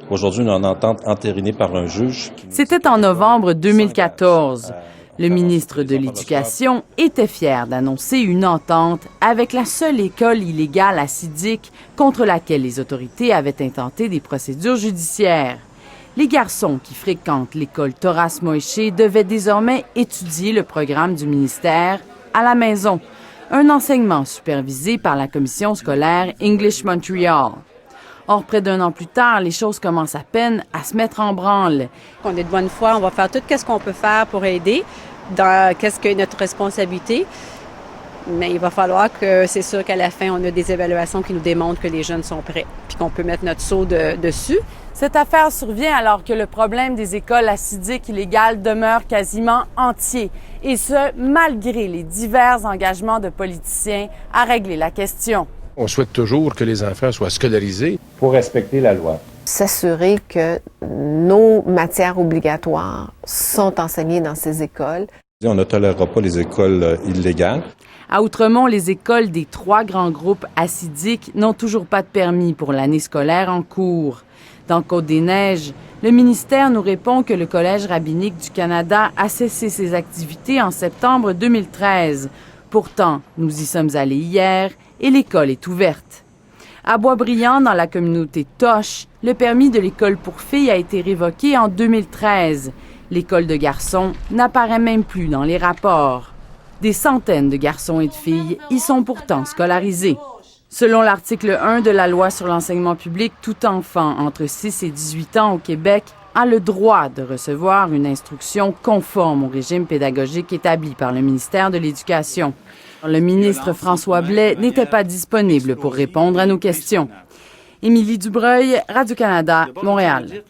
Aujourd'hui, on a une entente entérinée par un juge. C'était en novembre 2014. Le ministre de l'Éducation était fier d'annoncer une entente avec la seule école illégale à Sidic contre laquelle les autorités avaient intenté des procédures judiciaires. Les garçons qui fréquentent l'école Toras Moïse devaient désormais étudier le programme du ministère à la maison, un enseignement supervisé par la commission scolaire English Montreal. Or, près d'un an plus tard, les choses commencent à peine à se mettre en branle. On est de bonne foi, on va faire tout ce qu'on peut faire pour aider, dans qu'est-ce que notre responsabilité. Mais il va falloir que, c'est sûr qu'à la fin, on a des évaluations qui nous démontrent que les jeunes sont prêts, puis qu'on peut mettre notre seau dessus. Cette affaire survient alors que le problème des écoles acidiques illégales demeure quasiment entier, et ce, malgré les divers engagements de politiciens à régler la question. On souhaite toujours que les enfants soient scolarisés. Pour respecter la loi. S'assurer que nos matières obligatoires sont enseignées dans ces écoles. On ne tolérera pas les écoles illégales. À Outremont, les écoles des 3 grands groupes acidiques n'ont toujours pas de permis pour l'année scolaire en cours. Dans Côte-des-Neiges, le ministère nous répond que le Collège rabbinique du Canada a cessé ses activités en septembre 2013. Pourtant, nous y sommes allés hier et l'école est ouverte. À Boisbriand, dans la communauté Toche, le permis de l'école pour filles a été révoqué en 2013. L'école de garçons n'apparaît même plus dans les rapports. Des centaines de garçons et de filles y sont pourtant scolarisés. Selon l'article 1 de la Loi sur l'enseignement public, tout enfant entre 6 et 18 ans au Québec a le droit de recevoir une instruction conforme au régime pédagogique établi par le ministère de l'Éducation. Le ministre François Blais n'était pas disponible pour répondre à nos questions. Émilie Dubreuil, Radio-Canada, Montréal.